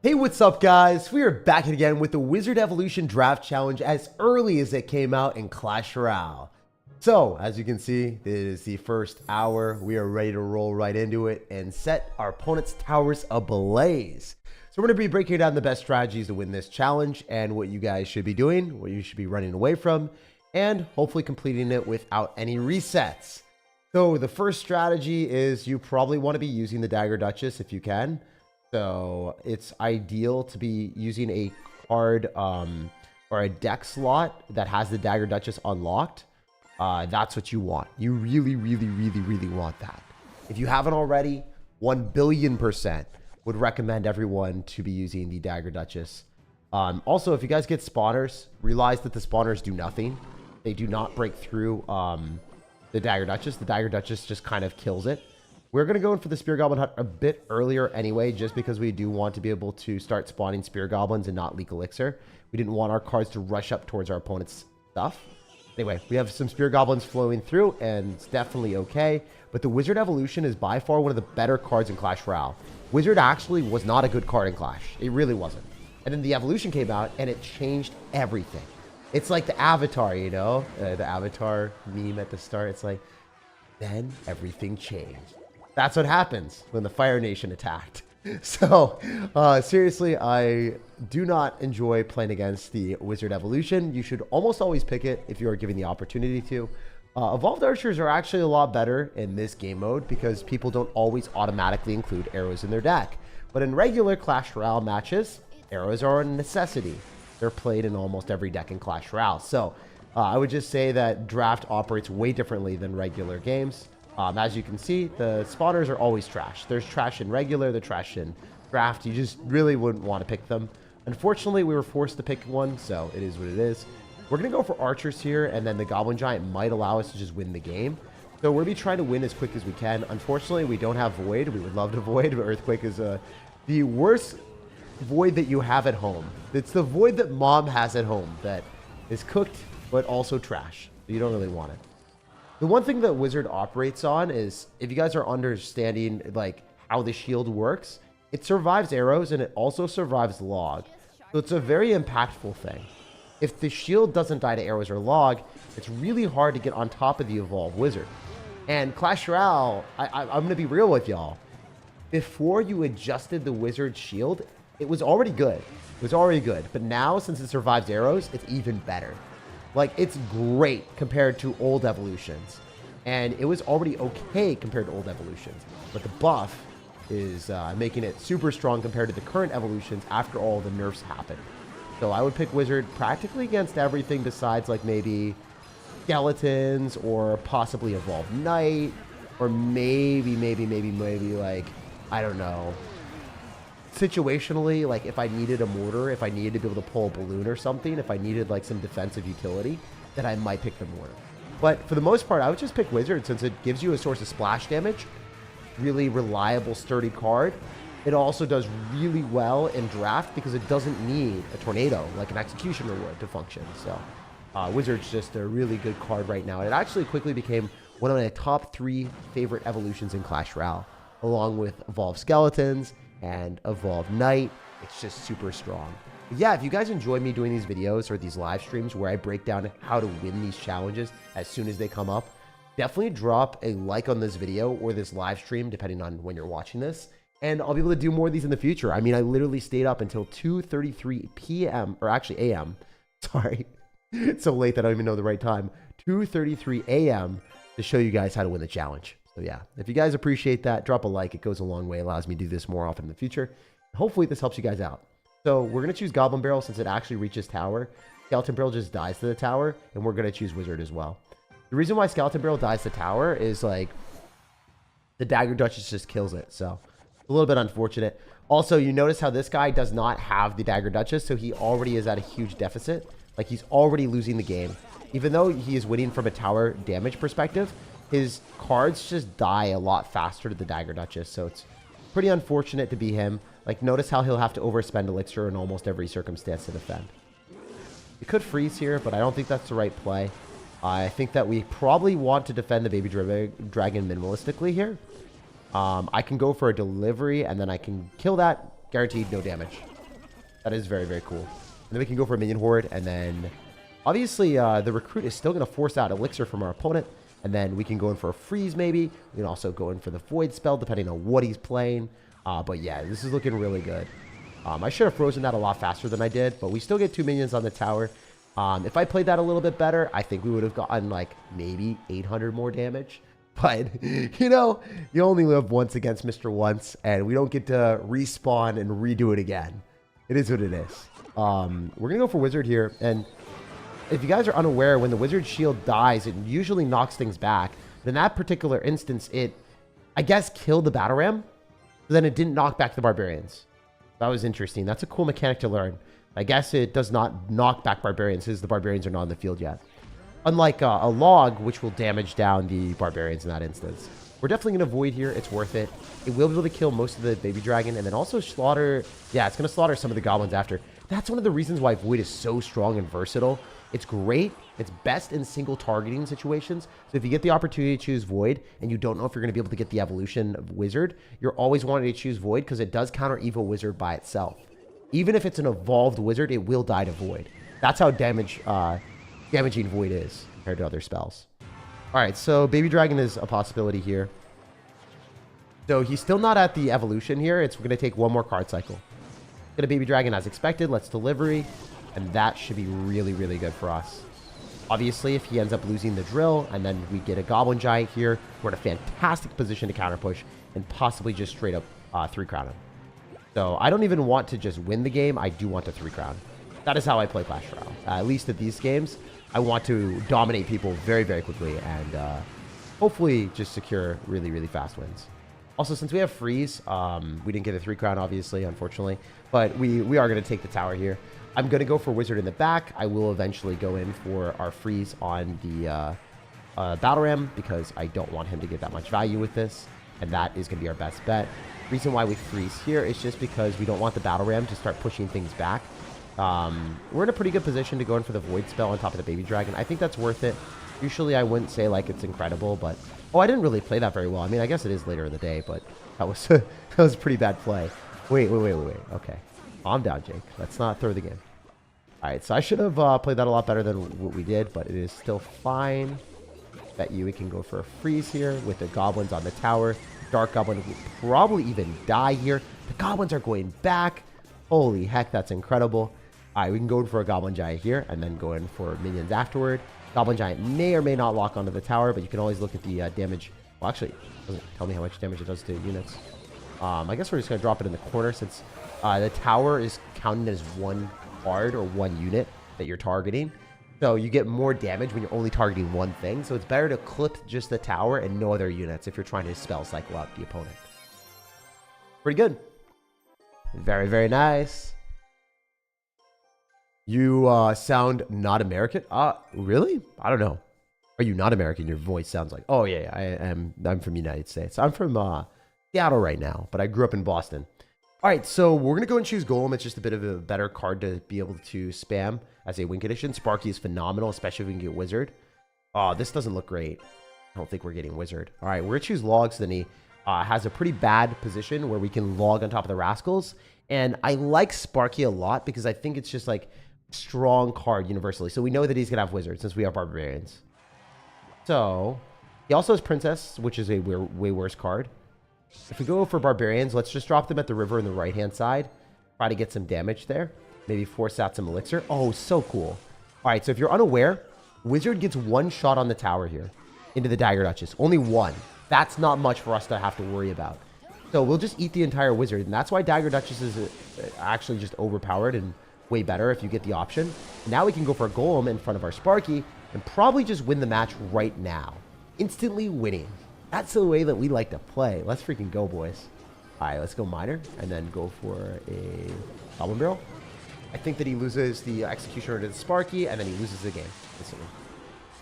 Hey, what's up guys? We are back again with the Wizard Evolution Draft Challenge as early as it came out in Clash Royale. So, as you can see, it is the first hour. We are ready to roll right into it and set our opponent's towers ablaze. So we're going to be breaking down the best strategies to win this challenge and what you guys should be doing, what you should be running away from, and hopefully completing it without any resets. So the first strategy is you probably want to be using the Dagger Duchess if you can. So it's ideal to be using a card or a deck slot that has the Dagger Duchess unlocked. That's what you want. You really want that. If you haven't already, 1,000,000,000% would recommend everyone to be using the Dagger Duchess. Also, if you guys get spawners, realize that the spawners do nothing. They do not break through the Dagger Duchess. The Dagger Duchess just kind of kills it. We're going to go in for the Spear Goblin Hut a bit earlier anyway, just because we do want to be able to start spawning Spear Goblins and not leak Elixir. We didn't want our cards to rush up towards our opponent's stuff. Anyway, we have some Spear Goblins flowing through, and it's definitely okay. But the Wizard Evolution is by far one of the better cards in Clash Royale. Wizard actually was not a good card in Clash. It really wasn't. And then the Evolution came out, and it changed everything. It's like the Avatar, you know? The Avatar meme at the start. It's like, then everything changed. That's what happens when the Fire Nation attacked. So, seriously, I do not enjoy playing against the Wizard Evolution. You should almost always pick it if you are given the opportunity to. Evolved Archers are actually a lot better in this game mode because people don't always automatically include arrows in their deck. But in regular Clash Royale matches, arrows are a necessity. They're played in almost every deck in Clash Royale. So, I would just say that draft operates way differently than regular games. As you can see, the spawners are always trash. There's trash in regular, there's trash in draft. You just really wouldn't want to pick them. Unfortunately, we were forced to pick one, so it is what it is. We're going to go for archers here, and then the Goblin Giant might allow us to just win the game. So we're going to be trying to win as quick as we can. Unfortunately, we don't have Void. We would love to Void, but Earthquake is the worst Void that you have at home. It's the Void that Mom has at home that is cooked, but also trash. You don't really want it. The one thing that Wizard operates on is, if you guys are understanding like how the shield works, it survives arrows and it also survives log. So it's a very impactful thing. If the shield doesn't die to arrows or log, it's really hard to get on top of the Evolved Wizard. And Clash Royale, I'm going to be real with y'all. Before you adjusted the Wizard shield, it was already good. It was already good. But now, since it survives arrows, it's even better. Like, it's great compared to old evolutions. And it was already okay compared to old evolutions. But the buff is making it super strong compared to the current evolutions after all the nerfs happened. So I would pick Wizard practically against everything besides, like, maybe skeletons or possibly Evolved Knight. Or maybe, like, I don't know. Situationally, like if I needed a mortar, if I needed to be able to pull a balloon or something, if I needed like some defensive utility, then I might pick the mortar. But for the most part, I would just pick Wizard since it gives you a source of splash damage. Really reliable, sturdy card. It also does really well in draft because it doesn't need a tornado like an executioner would to function. So Wizard's just a really good card right now. It actually quickly became one of my top 3 favorite evolutions in Clash Royale, along with Evolved Skeletons and Evolved Knight. It's just super strong. But yeah, if you guys enjoy me doing these videos or these live streams where I break down how to win these challenges as soon as they come up, definitely drop a like on this video or this live stream, depending on when you're watching this, and I'll be able to do more of these in the future. I mean, I literally stayed up until 2:33 p.m. or actually a.m. Sorry, it's so late that I don't even know the right time. 2:33 a.m. to show you guys how to win the challenge. So yeah, if you guys appreciate that, drop a like. It goes a long way. It allows me to do this more often in the future. Hopefully this helps you guys out. So we're going to choose Goblin Barrel since it actually reaches tower. Skeleton Barrel just dies to the tower, and we're going to choose Wizard as well. The reason why Skeleton Barrel dies to tower is like the Dagger Duchess just kills it. So a little bit unfortunate. Also, you notice how this guy does not have the Dagger Duchess, so he already is at a huge deficit. Like he's already losing the game. Even though he is winning from a tower damage perspective, his cards just die a lot faster to the Dagger Duchess, so it's pretty unfortunate to be him. Like, notice how he'll have to overspend Elixir in almost every circumstance to defend. We could freeze here, but I don't think that's the right play. I think that we probably want to defend the Baby Dragon minimalistically here. I can go for a delivery, and then I can kill that. Guaranteed no damage. That is very, very cool. And then we can go for a minion horde, and then obviously the recruit is still going to force out elixir from our opponent, and then we can go in for a freeze maybe. We can also go in for the void spell depending on what he's playing. But yeah, this is looking really good. I should have frozen that a lot faster than I did, but we still get 2 minions on the tower. If I played that a little bit better, I think we would have gotten like maybe 800 more damage. But, you know, you only live once against Mr. Once, and we don't get to respawn and redo it again. It is what it is. We're going to go for Wizard here, and if you guys are unaware, when the Wizard shield dies, it usually knocks things back. But in that particular instance, it, I guess, killed the Battle Ram, but then it didn't knock back the Barbarians. That was interesting. That's a cool mechanic to learn. I guess it does not knock back Barbarians, since the Barbarians are not in the field yet. Unlike a log, which will damage down the Barbarians in that instance. We're definitely going to Void here. It's worth it. It will be able to kill most of the Baby Dragon, and then also slaughter... Yeah, it's going to slaughter some of the Goblins after. That's one of the reasons why Void is so strong and versatile. It's great. It's best in single targeting situations. So if you get the opportunity to choose Void, and you don't know if you're going to be able to get the evolution of Wizard, you're always wanting to choose Void, because it does counter Evil Wizard by itself. Even if it's an evolved Wizard, it will die to Void. That's how damaging Void is compared to other spells. All right, so Baby Dragon is a possibility here. So he's still not at the evolution here. It's going to take one more card cycle. Get a Baby Dragon as expected. Let's delivery. And that should be really, really good for us. Obviously, if he ends up losing the drill and then we get a Goblin Giant here, we're in a fantastic position to counter push and possibly just straight up 3-crown him. So I don't even want to just win the game. I do want to 3-crown. That is how I play Clash Royale. At least at these games, I want to dominate people very, very quickly and hopefully just secure really, really fast wins. Also, since we have freeze, we didn't get a 3-crown, obviously, unfortunately, but we are going to take the tower here. I'm going to go for Wizard in the back. I will eventually go in for our freeze on the Battle Ram because I don't want him to get that much value with this, and that is going to be our best bet. Reason why we freeze here is just because we don't want the Battle Ram to start pushing things back. We're in a pretty good position to go in for the Void spell on top of the Baby Dragon. I think that's worth it. Usually I wouldn't say like it's incredible, but oh, I didn't really play that very well. I mean, I guess it is later in the day, but that was that was a pretty bad play. Wait. Okay, calm down, Jake. Let's not throw the game. All right, so I should have played that a lot better than what we did, but it is still fine. Bet you we can go for a freeze here with the Goblins on the tower. Dark Goblin will probably even die here. The Goblins are going back. Holy heck, that's incredible. All right, we can go in for a Goblin Giant here and then go in for minions afterward. Goblin Giant may or may not lock onto the tower, but you can always look at the damage. Well, actually, it doesn't tell me how much damage it does to units. I guess we're just going to drop it in the corner since the tower is counted as one card or one unit that you're targeting. So you get more damage when you're only targeting one thing. So it's better to clip just the tower and no other units if you're trying to spell cycle out the opponent. Pretty good. Very, very nice. You sound not American? Really? I don't know. Are you not American? Your voice sounds like... Oh, yeah, I am. I'm from the United States. I'm from Seattle right now, but I grew up in Boston. All right, so we're going to go and choose Golem. It's just a bit of a better card to be able to spam as a win condition. Sparky is phenomenal, especially if we can get Wizard. Oh, this doesn't look great. I don't think we're getting Wizard. All right, we're going to choose Logs. Then he has a pretty bad position where we can log on top of the Rascals. And I like Sparky a lot because I think it's just like strong card universally. So we know that he's going to have Wizard since we have Barbarians. So he also has Princess, which is a way worse card. If we go for Barbarians, let's just drop them at the river on the right-hand side. Try to get some damage there. Maybe force out some elixir. Oh, so cool. All right, so if you're unaware, Wizard gets one shot on the tower here into the Dagger Duchess. Only one. That's not much for us to have to worry about. So we'll just eat the entire Wizard, and that's why Dagger Duchess is actually just overpowered and way better if you get the option. Now we can go for a Golem in front of our Sparky and probably just win the match right now. Instantly winning. That's the way that we like to play. Let's freaking go, boys. All right, let's go Miner and then go for a Goblin Barrel. I think that he loses the Executioner to the Sparky, and then he loses the game instantly.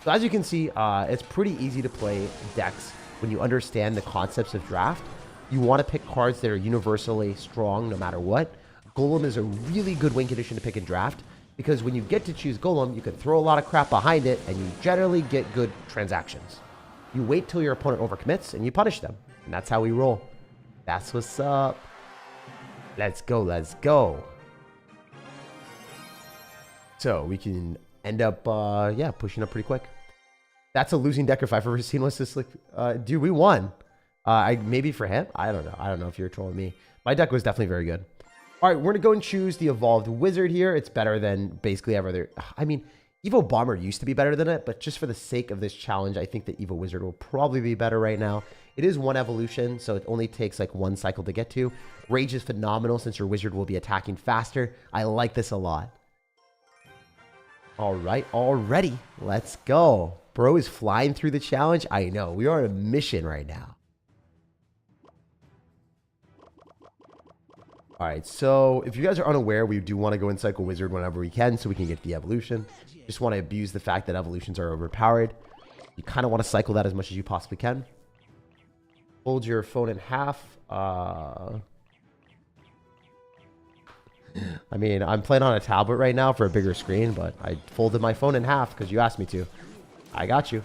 So as you can see, it's pretty easy to play decks when you understand the concepts of draft. You want to pick cards that are universally strong no matter what. Golem is a really good win condition to pick in draft because when you get to choose Golem, you can throw a lot of crap behind it, and you generally get good transactions. You wait till your opponent overcommits, and you punish them. And that's how we roll. That's what's up. Let's go, let's go. So we can end up, yeah, pushing up pretty quick. That's a losing deck if I've ever seen one. This like, dude, we won. Maybe for him? I don't know. I don't know if you're trolling me. My deck was definitely very good. All right, we're going to go and choose the Evolved Wizard here. It's better than basically every other. I mean, Evo Bomber used to be better than it, but just for the sake of this challenge, I think that Evo Wizard will probably be better right now. It is one evolution, so it only takes like one cycle to get to. Rage is phenomenal since your Wizard will be attacking faster. I like this a lot. All right, already. Let's go. Bro is flying through the challenge. I know. We are on a mission right now. All right, so if you guys are unaware, we do want to go and cycle Wizard whenever we can so we can get the evolution. Just want to abuse the fact that evolutions are overpowered. You kind of want to cycle that as much as you possibly can. Fold your phone in half. I mean, I'm playing on a tablet right now for a bigger screen, but I folded my phone in half because you asked me to. I got you.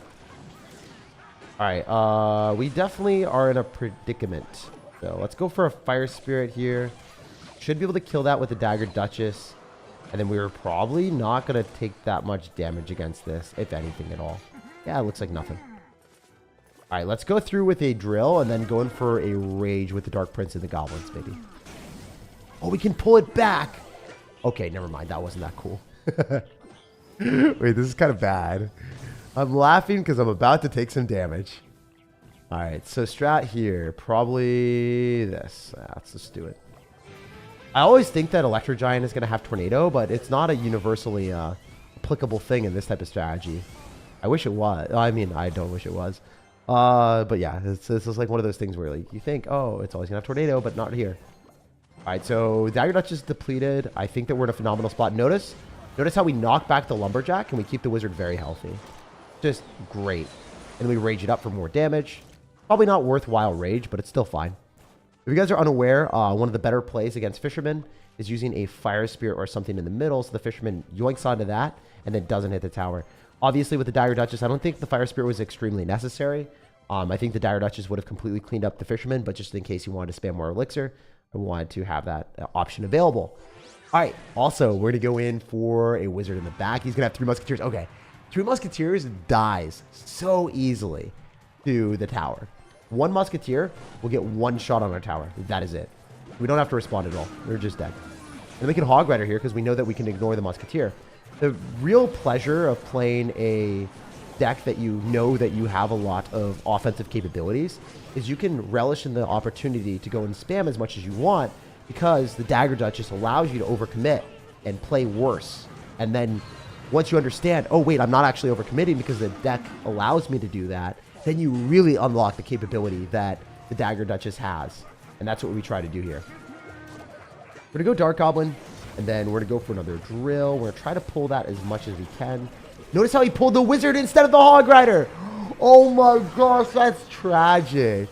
All right, we definitely are in a predicament. So let's go for a Fire Spirit here. Should be able to kill that with the Dagger Duchess. And then we were probably not going to take that much damage against this, if anything at all. Yeah, it looks like nothing. All right, let's go through with a Drill and then go in for a Rage with the Dark Prince and the Goblins, baby. Oh, we can pull it back. Okay, never mind. That wasn't that cool. Wait, this is kind of bad. I'm laughing because I'm about to take some damage. All right, so strat here. Probably this. Let's just do it. I always think that Electro Giant is going to have Tornado, but it's not a universally applicable thing in this type of strategy. I wish it was. I mean, I don't wish it was. But yeah, this is like one of those things where like you think, oh, it's always going to have Tornado, but not here. All right, so Dagger Dutch is depleted. I think that we're in a phenomenal spot. Notice how we knock back the Lumberjack and we keep the Wizard very healthy. Just great. And we Rage it up for more damage. Probably not worthwhile Rage, but it's still fine. If you guys are unaware, one of the better plays against Fisherman is using a Fire Spirit or something in the middle, so the Fisherman yoinks onto that and then doesn't hit the tower. Obviously, with the Dagger Duchess, I don't think the Fire Spirit was extremely necessary. I think the Dagger Duchess would have completely cleaned up the Fisherman, but just in case you wanted to spam more Elixir, I wanted to have that option available. All right, also, we're going to go in for a Wizard in the back. He's going to have 3 Musketeers. Okay, 3 Musketeers dies so easily to the tower. 1 Musketeer will get 1 shot on our tower. That is it. We don't have to respond at all. We're just dead. And we can Hog Rider here because we know that we can ignore the Musketeer. The real pleasure of playing a deck that you know that you have a lot of offensive capabilities is you can relish in the opportunity to go and spam as much as you want because the Dagger Duchess allows you to overcommit and play worse. And then once you understand, oh wait, I'm not actually overcommitting because the deck allows me to do that, then you really unlock the capability that the Dagger Duchess has. And that's what we try to do here. We're going to go Dark Goblin, and then we're going to go for another Drill. We're going to try to pull that as much as we can. Notice how he pulled the Wizard instead of the Hog Rider. Oh my gosh, that's tragic.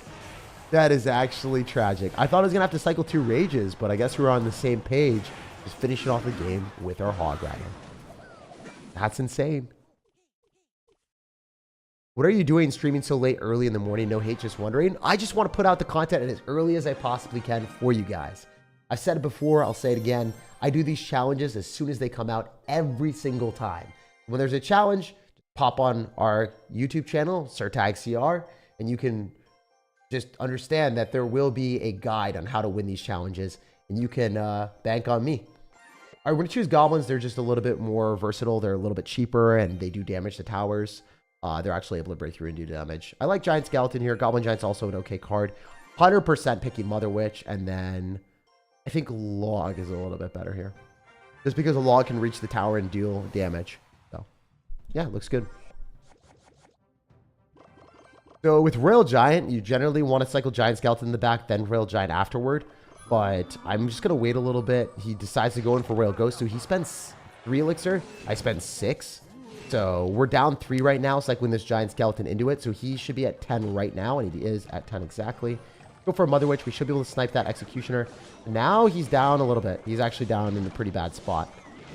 That is actually tragic. I thought I was going to have to cycle 2 Rages, but I guess we were on the same page. Just finishing off the game with our Hog Rider. That's insane. What are you doing streaming so late early in the morning? No hate, just wondering. I just want to put out the content as early as I possibly can for you guys. I've said it before, I'll say it again. I do these challenges as soon as they come out every single time. When there's a challenge, pop on our YouTube channel, SirTagCR, and you can just understand that there will be a guide on how to win these challenges, and you can bank on me. All right, we're going to choose Goblins. They're just a little bit more versatile. They're a little bit cheaper, and they do damage to towers. They're actually able to break through and do damage. I like Giant Skeleton here. Goblin Giant's also an okay card. 100% picking Mother Witch, and then I think Log is a little bit better here. Just because a Log can reach the tower and deal damage. So, yeah, looks good. So with Royal Giant, you generally want to cycle Giant Skeleton in the back, then Royal Giant afterward. But I'm just going to wait a little bit. He decides to go in for Royal Ghost, so he spends 3 Elixir. I spend 6. So we're down 3 right now, cycling this Giant Skeleton into it. So he should be at 10 right now, and he is at 10 exactly. Go for a Mother Witch. We should be able to snipe that Executioner. Now he's down a little bit. He's actually down in a pretty bad spot.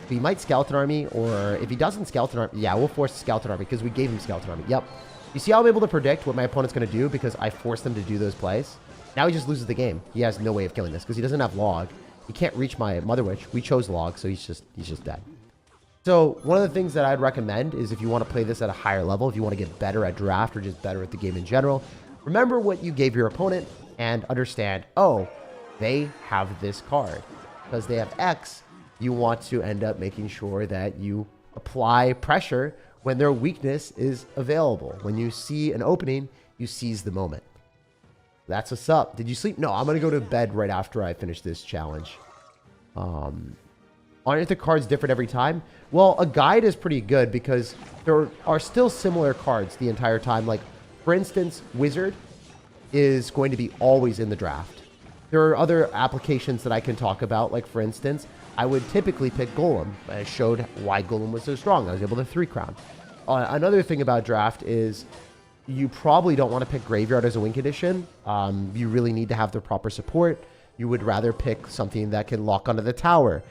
He might Skeleton Army, or if he doesn't Skeleton Army, yeah, we'll force Skeleton Army because we gave him Skeleton Army. Yep. You see how I'm able to predict what my opponent's going to do because I forced him to do those plays? Now he just loses the game. He has no way of killing this because he doesn't have Log. He can't reach my Mother Witch. We chose Log, so he's just dead. So one of the things that I'd recommend is if you want to play this at a higher level, if you want to get better at draft or just better at the game in general, remember what you gave your opponent and understand, oh, they have this card. Because they have X, you want to end up making sure that you apply pressure when their weakness is available. When you see an opening, you seize the moment. That's what's up. Did you sleep? No, I'm going to go to bed right after I finish this challenge. Aren't the cards different every time? Well, a guide is pretty good because there are still similar cards the entire time. Like, for instance, Wizard is going to be always in the draft. There are other applications that I can talk about. Like, for instance, I would typically pick Golem. I showed why Golem was so strong. I was able to 3-crown. Another thing about draft is you probably don't want to pick Graveyard as a win condition. You really need to have the proper support. You would rather pick something that can lock onto the tower.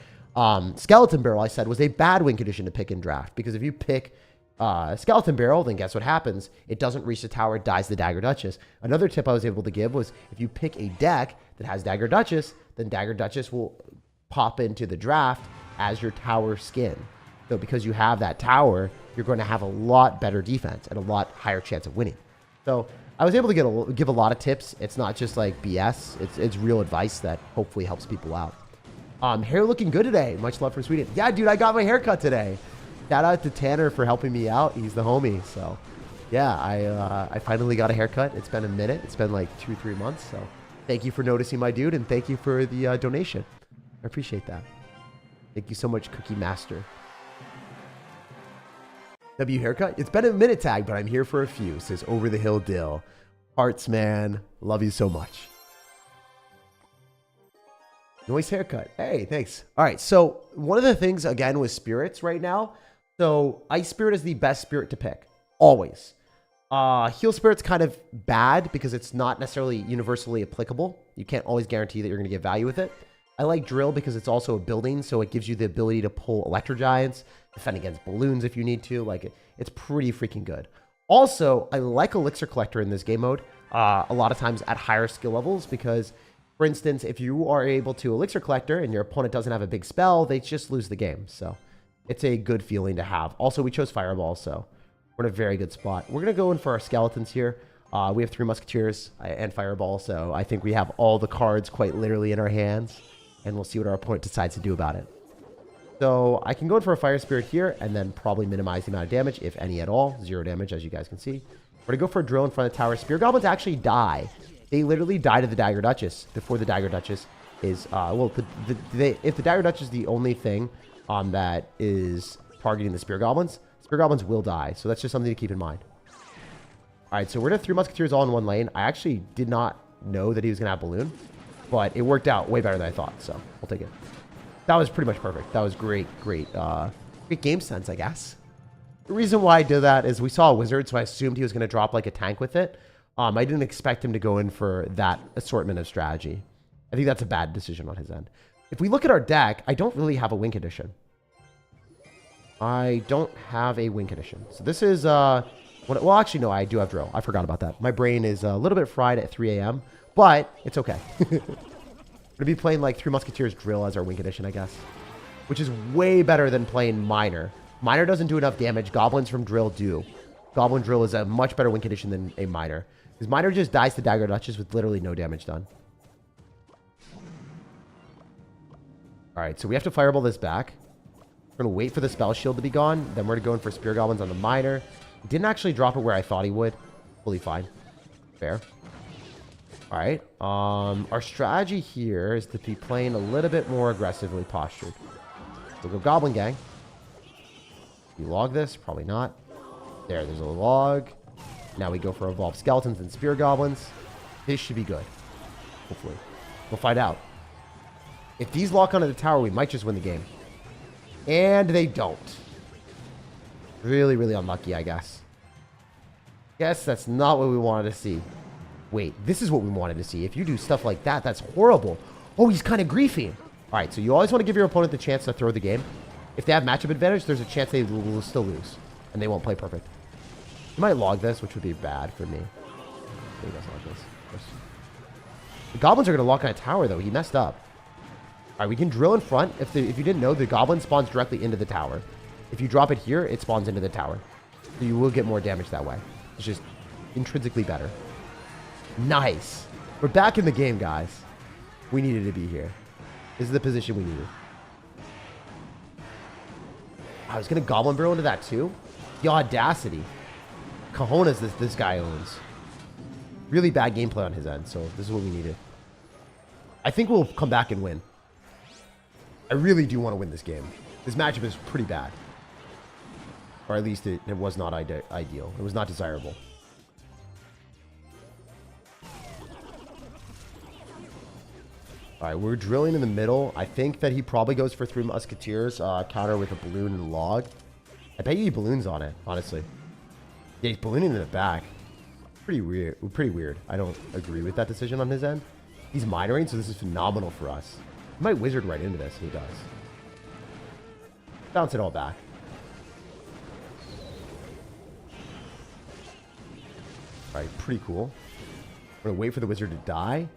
Skeleton Barrel, I said, was a bad win condition to pick in draft, because if you pick Skeleton Barrel, then guess what happens? It doesn't reach the tower, it dies the Dagger Duchess. Another tip I was able to give was if you pick a deck that has Dagger Duchess, then Dagger Duchess will pop into the draft as your tower skin. So because you have that tower, you're going to have a lot better defense and a lot higher chance of winning. So I was able to give a lot of tips. It's not just like BS. It's real advice that hopefully helps people out. Hair looking good today. Much love from Sweden. Yeah, dude, I got my hair cut today. Shout out to Tanner for helping me out. He's the homie. So, yeah, I finally got a haircut. It's been a minute. It's been like 2-3 months. So, thank you for noticing, my dude, and thank you for the donation. I appreciate that. Thank you so much, Cookie Master. W haircut. It's been a minute, tag, but I'm here for a few. Says Over the Hill Dill. Hearts, man. Love you so much. Noise haircut. Hey, thanks. All right. So one of the things, again, with spirits right now. So Ice Spirit is the best spirit to pick. Always. Heal Spirit's kind of bad because it's not necessarily universally applicable. You can't always guarantee that you're going to get value with it. I like Drill because it's also a building, so it gives you the ability to pull Electro Giants, defend against balloons if you need to. Like, it's pretty freaking good. Also, I like Elixir Collector in this game mode a lot of times at higher skill levels because, for instance, if you are able to Elixir Collector and your opponent doesn't have a big spell, they just lose the game. So it's a good feeling to have. Also, we chose Fireball, so we're in a very good spot. We're going to go in for our skeletons here. We have 3 Musketeers and Fireball, so I think we have all the cards quite literally in our hands. And we'll see what our opponent decides to do about it. So I can go in for a Fire Spirit here and then probably minimize the amount of damage, if any at all. 0 damage, as you guys can see. We're going to go for a Drill in front of the tower. Spear Goblins actually die. They literally die to the Dagger Duchess before the Dagger Duchess is... if the Dagger Duchess is the only thing that is targeting the Spear Goblins will die. So that's just something to keep in mind. All right, so we're going to have 3 Musketeers all in one lane. I actually did not know that he was going to have Balloon. But it worked out way better than I thought, so we'll take it. That was pretty much perfect. That was great game sense, I guess. The reason why I did that is we saw a Wizard, so I assumed he was going to drop like a tank with it. I didn't expect him to go in for that assortment of strategy. I think that's a bad decision on his end. If we look at our deck, I don't really have a win condition. I don't have a win condition. So this is... well, actually, no, I do have Drill. I forgot about that. My brain is a little bit fried at 3 a.m., but it's okay. We're going to be playing like 3 Musketeers Drill as our win condition, I guess. Which is way better than playing Miner. Miner doesn't do enough damage. Goblins from Drill do. Goblin Drill is a much better win condition than a Miner. Because Miner just dies to Dagger Duchess with literally no damage done. Alright, so we have to Fireball this back. We're going to wait for the Spell Shield to be gone. Then we're going to go in for Spear Goblins on the Miner. He didn't actually drop it where I thought he would. Fully fine. Fair. All right. Our strategy here is to be playing a little bit more aggressively postured. We'll go Goblin Gang. We log this? Probably not. There's a log. Now we go for Evolved Skeletons and Spear Goblins. This should be good. Hopefully. We'll find out. If these lock onto the tower, we might just win the game. And they don't. Really, really unlucky, I guess. Guess that's not what we wanted to see. Wait, this is what we wanted to see. If you do stuff like that, that's horrible. Oh, he's kind of griefing. All right, so you always want to give your opponent the chance to throw the game. If they have matchup advantage, there's a chance they will still lose. And they won't play perfect. You might log this, which would be bad for me. He does log this. The Goblins are going to lock on a tower, though. He messed up. All right, we can Drill in front. If you didn't know, the Goblin spawns directly into the tower. If you drop it here, it spawns into the tower. So you will get more damage that way. It's just intrinsically better. Nice. We're back in the game, guys. We needed to be here. This is the position we needed. I was going to Goblin Barrel into that too. The audacity. Cojones this guy owns. Really bad gameplay on his end, so this is what we needed. I think we'll come back and win. I really do want to win this game. This matchup is pretty bad. Or at least it was not ideal. It was not desirable. Alright, we're drilling in the middle. I think that he probably goes for 3 Musketeers. Counter with a balloon and log. I bet you he balloons on it, honestly. Yeah, he's ballooning in the back. Pretty weird. I don't agree with that decision on his end. He's minoring, so this is phenomenal for us. He might wizard right into this, and he does. Bounce it all back. Alright, pretty cool. We're going to wait for the wizard to die.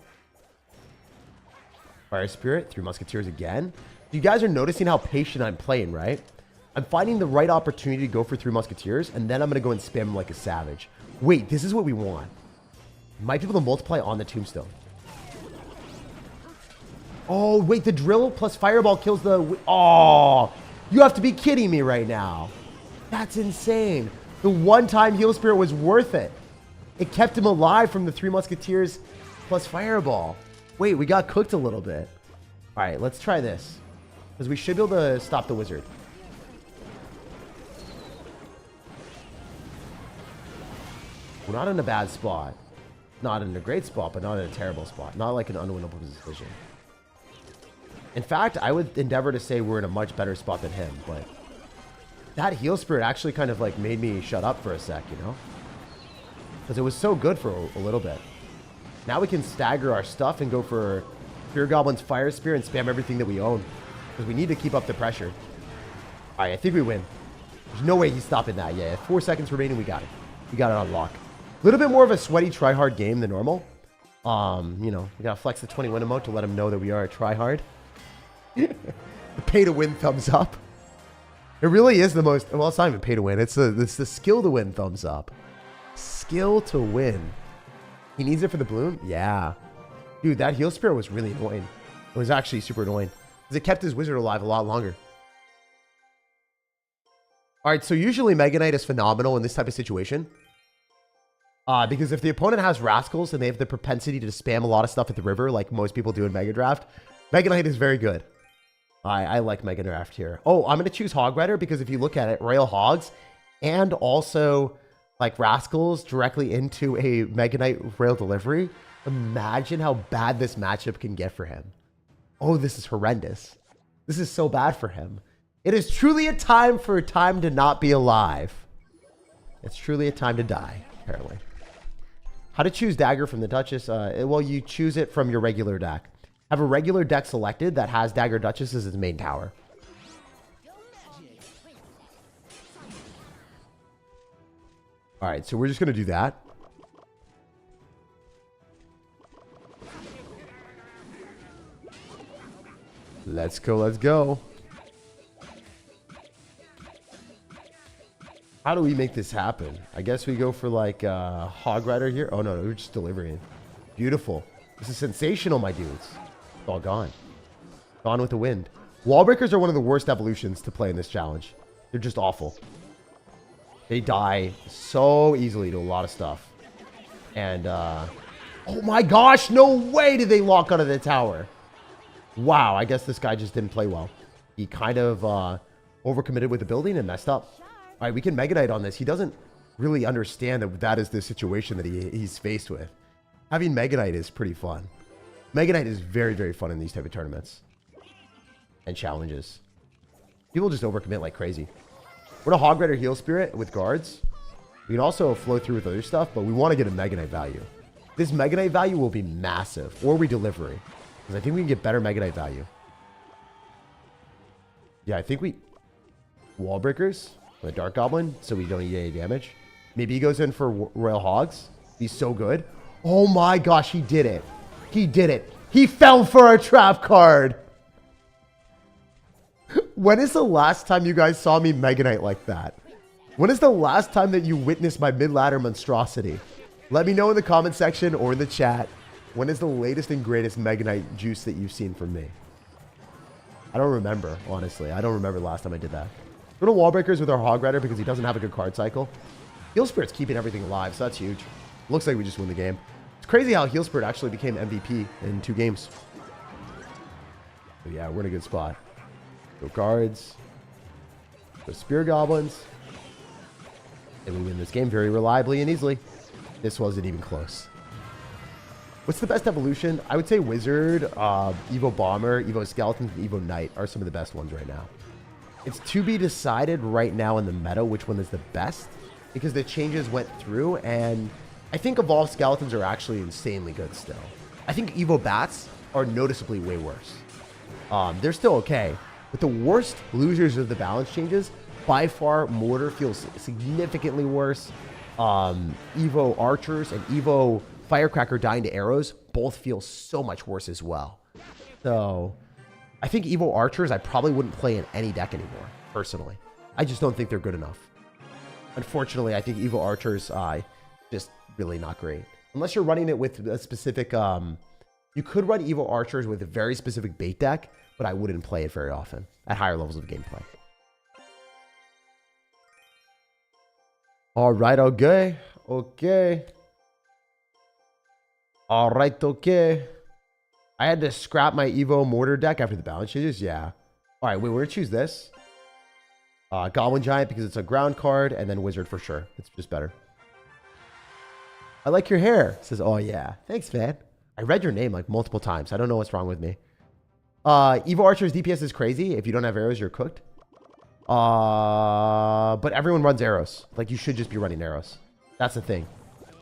Fire Spirit, 3 Musketeers again. You guys are noticing how patient I'm playing, right? I'm finding the right opportunity to go for 3 Musketeers, and then I'm going to go and spam him like a savage. Wait, this is what we want. Might be able to multiply on the tombstone. Oh, wait, the drill plus fireball kills the... Oh, you have to be kidding me right now. That's insane. The one-time heal spirit was worth it. It kept him alive from the 3 Musketeers plus fireball. Wait, we got cooked a little bit. All right, let's try this. Because we should be able to stop the wizard. We're not in a bad spot. Not in a great spot, but not in a terrible spot. Not like an unwinnable position. In fact, I would endeavor to say we're in a much better spot than him, but that heal spirit actually kind of like made me shut up for a sec, you know? Because it was so good for a little bit. Now we can stagger our stuff and go for Fear Goblin's Fire Spear and spam everything that we own. Because we need to keep up the pressure. Alright, I think we win. There's no way he's stopping that. Yeah, 4 seconds remaining, we got it. We got it on lock. A little bit more of a sweaty try-hard game than normal. You know, we gotta flex the 20-win emote to let him know that we are a try-hard. The pay-to-win thumbs up. It really is the most... Well, it's not even pay-to-win. It's the skill-to-win thumbs up. Skill to win. He needs it for the balloon? Yeah. Dude, that heal spirit was really annoying. It was actually super annoying. Because it kept his wizard alive a lot longer. Alright, so usually Mega Knight is phenomenal in this type of situation. Because if the opponent has Rascals and they have the propensity to spam a lot of stuff at the river, like most people do in Mega Draft, Mega Knight is very good. I like Mega Draft here. Oh, I'm going to choose Hog Rider because if you look at it, Royal Hogs and also like Rascals directly into a Mega Knight Rail Delivery. Imagine how bad this matchup can get for him. Oh, this is horrendous. This is so bad for him. It is truly a time to not be alive. It's truly a time to die, apparently. How to choose Dagger from the Duchess? Well, you choose it from your regular deck. Have a regular deck selected that has Dagger Duchess as its main tower. Alright, so we're just going to do that. Let's go, let's go. How do we make this happen? I guess we go for like Hog Rider here. Oh no, we're just delivering. Beautiful. This is sensational, my dudes. It's all gone. Gone with the wind. Wall breakers are one of the worst evolutions to play in this challenge. They're just awful. They die so easily to a lot of stuff. And, oh my gosh, no way did they lock out of the tower. Wow, I guess this guy just didn't play well. He kind of overcommitted with the building and messed up. All right, we can Mega Knight on this. He doesn't really understand that that is the situation that he's faced with. Having Mega Knight is pretty fun. Mega Knight is very, very fun in these type of tournaments. And challenges. People just overcommit like crazy. We're going to Hog Rider Heal Spirit with guards. We can also flow through with other stuff, but we want to get a Mega Knight value. This Mega Knight value will be massive. Or we delivery. Because I think we can get better Mega Knight value. Yeah, I think we... Wall breakers with a Dark Goblin, so we don't eat any damage. Maybe he goes in for Royal Hogs. He's so good. Oh my gosh, he did it. He did it. He fell for a trap card. When is the last time you guys saw me Mega Knight like that? When is the last time that you witnessed my mid-ladder monstrosity? Let me know in the comment section or in the chat. When is the latest and greatest Mega Knight juice that you've seen from me? I don't remember, honestly. I don't remember the last time I did that. Go to wall breakers with our Hog Rider because he doesn't have a good card cycle. Heal Spirit's keeping everything alive, so that's huge. Looks like we just won the game. It's crazy how Heal Spirit actually became MVP in 2 games. So yeah, we're in a good spot. Go guards. Go Spear Goblins. And we win this game very reliably and easily. This wasn't even close. What's the best evolution? I would say Wizard, Evo Bomber, Evo Skeleton, and Evo Knight are some of the best ones right now. It's to be decided right now in the meta which one is the best because the changes went through, and I think Evolved Skeletons are actually insanely good still. I think Evo Bats are noticeably way worse. They're still okay, but the worst losers of the balance changes, by far, Mortar feels significantly worse. Evo Archers and Evo Firecracker dying to arrows both feel so much worse as well. So I think Evo Archers I probably wouldn't play in any deck anymore, personally. I just don't think they're good enough. Unfortunately, I think Evo Archers just really not great. Unless you're running it with a specific... you could run Evo Archers with a very specific bait deck, but I wouldn't play it very often at higher levels of gameplay. All right, okay. Okay. All right, okay. I had to scrap my Evo Mortar deck after the balance changes. Yeah. All right, wait, we're going to choose this. Goblin Giant because it's a ground card, and then Wizard for sure. It's just better. I like your hair. It says, oh, yeah. Thanks, man. I read your name like multiple times. I don't know what's wrong with me. Evo Archer's DPS is crazy. If you don't have arrows, you're cooked. But everyone runs arrows. Like, you should just be running arrows. That's the thing.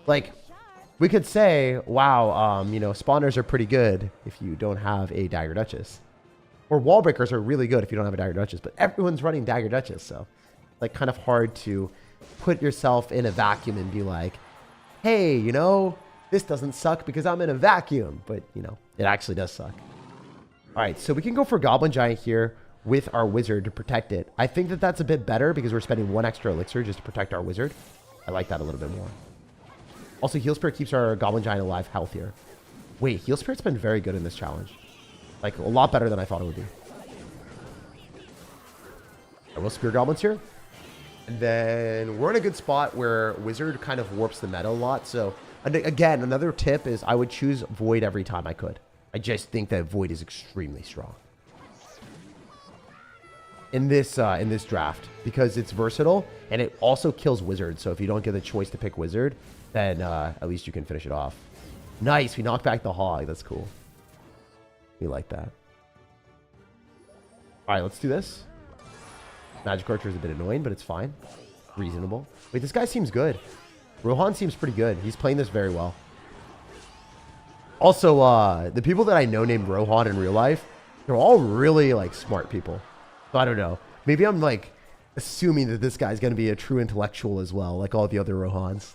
Like, we could say, wow, you know, spawners are pretty good if you don't have a Dagger Duchess. Or wall breakers are really good if you don't have a Dagger Duchess. But everyone's running Dagger Duchess, so like kind of hard to put yourself in a vacuum and be like, hey, you know, this doesn't suck because I'm in a vacuum. But, you know, it actually does suck. All right, so we can go for Goblin Giant here with our Wizard to protect it. I think that that's a bit better because we're spending 1 extra elixir just to protect our Wizard. I like that a little bit more. Also, Heal Spirit keeps our Goblin Giant alive healthier. Wait, Heal Spirit's been very good in this challenge. Like, a lot better than I thought it would be. I will Spear Goblins here. And then we're in a good spot where Wizard kind of warps the meta a lot. So, again, another tip is I would choose Void every time I could. I just think that Void is extremely strong in this draft because it's versatile and it also kills Wizard. So if you don't get the choice to pick Wizard, then at least you can finish it off. Nice, we knocked back the Hog. That's cool. We like that. All right, let's do this. Magic Archer is a bit annoying, but it's fine. Reasonable. Wait, this guy seems good. Rohan seems pretty good. He's playing this very well. Also, the people that I know named Rohan in real life, they're all really, like, smart people. So I don't know. Maybe I'm, like, assuming that this guy's going to be a true intellectual as well, like all the other Rohans.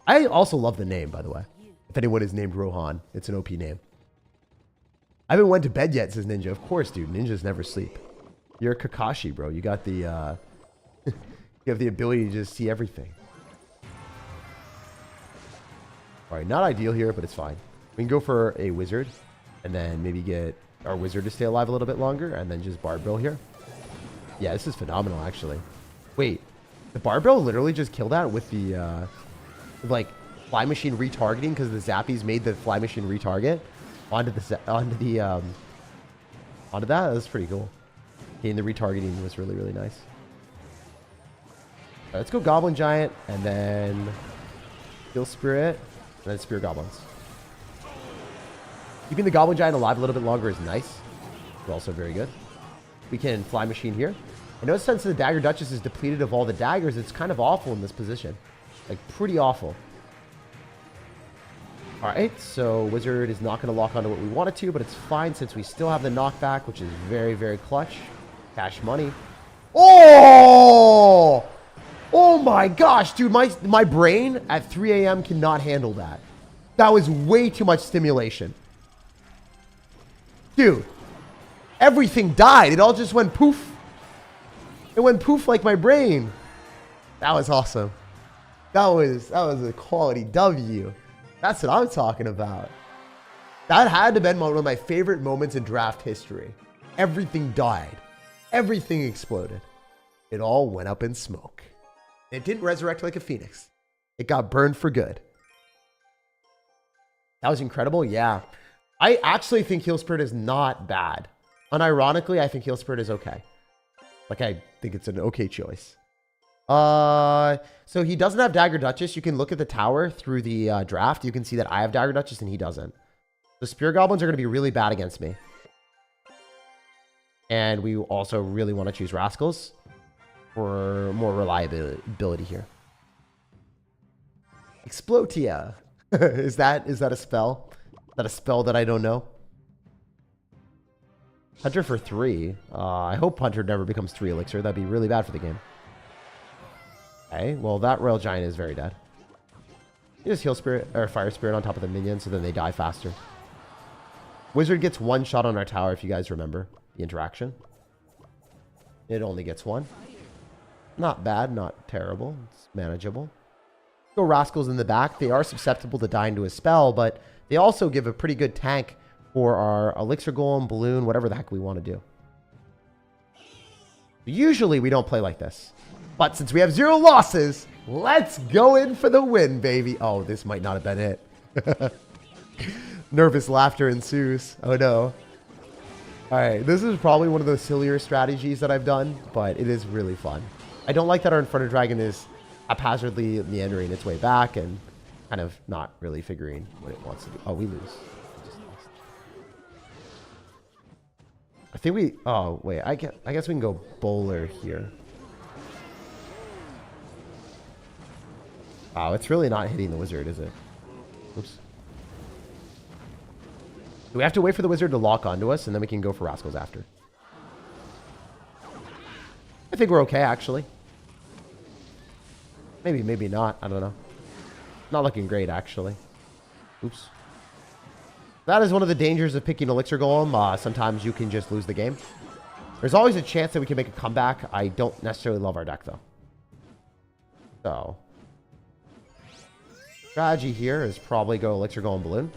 I also love the name, by the way. If anyone is named Rohan, it's an OP name. I haven't went to bed yet, says Ninja. Of course, dude. Ninjas never sleep. You're a Kakashi, bro. You got the, you have the ability to just see everything. All right, not ideal here, but it's fine. We can go for a Wizard, and then maybe get our Wizard to stay alive a little bit longer, and then just Barbell here. Yeah, this is phenomenal, actually. Wait, the Barbell literally just killed that with the, like, Fly Machine retargeting, because the Zappies made the Fly Machine retarget onto that. That's pretty cool. Getting the retargeting was really, really nice. All right, let's go Goblin Giant, and then Heal Spirit, and then Spear Goblins. Keeping the Goblin Giant alive a little bit longer is nice. It's also very good. We can Fly Machine here. I know since the Dagger Duchess is depleted of all the daggers, it's kind of awful in this position. Like, pretty awful. Alright, so Wizard is not going to lock onto what we wanted to, but it's fine since we still have the knockback, which is very, very clutch. Cash money. Oh! Oh my gosh, dude, my brain at 3 a.m. cannot handle that. That was way too much stimulation. Dude, Everything died. It all just went poof. It went poof like my brain. That was awesome. That was a quality W. That's what I'm talking about. That had to have been one of my favorite moments in draft history. Everything died. Everything exploded. It all went up in smoke. It didn't resurrect like a phoenix. It got burned for good. That was incredible. Yeah. I actually think Heal Spirit is not bad. Unironically, I think Heal Spirit is okay. Like, I think it's an okay choice. So he doesn't have Dagger Duchess. You can look at the tower through the draft. You can see that I have Dagger Duchess and he doesn't. The Spear Goblins are going to be really bad against me. And we also really want to choose Rascals for more reliability here. Explotia. Is that a spell? Is that a spell that I don't know? Hunter for 3. I hope Hunter never becomes 3 elixir. That'd be really bad for the game. Okay, well that Royal Giant is very dead. You just Heal Spirit or Fire Spirit on top of the minions so then they die faster. Wizard gets 1 shot on our tower if you guys remember the interaction. It only gets 1. Not bad, not terrible. It's manageable. Go Rascals in the back. They are susceptible to dying to a spell, but they also give a pretty good tank for our Elixir Golem, Balloon, whatever the heck we want to do. Usually we don't play like this. But since we have 0 losses, let's go in for the win, baby. Oh, this might not have been it. Nervous laughter ensues. Oh, no. All right, this is probably one of those sillier strategies that I've done, but it is really fun. I don't like that our Inferno Dragon is haphazardly meandering its way back and kind of not really figuring what it wants to do. Oh, we lose. I think we... Oh, wait. I guess we can go Bowler here. Wow, it's really not hitting the Wizard, is it? Oops. Do we have to wait for the Wizard to lock onto us, and then we can go for Rascals after? I think we're okay, actually. Maybe, maybe not. I don't know. Not looking great, actually. Oops. That is one of the dangers of picking Elixir Golem. Sometimes you can just lose the game. There's always a chance that we can make a comeback. I don't necessarily love our deck, though. So... strategy here is probably go Elixir Golem Balloon.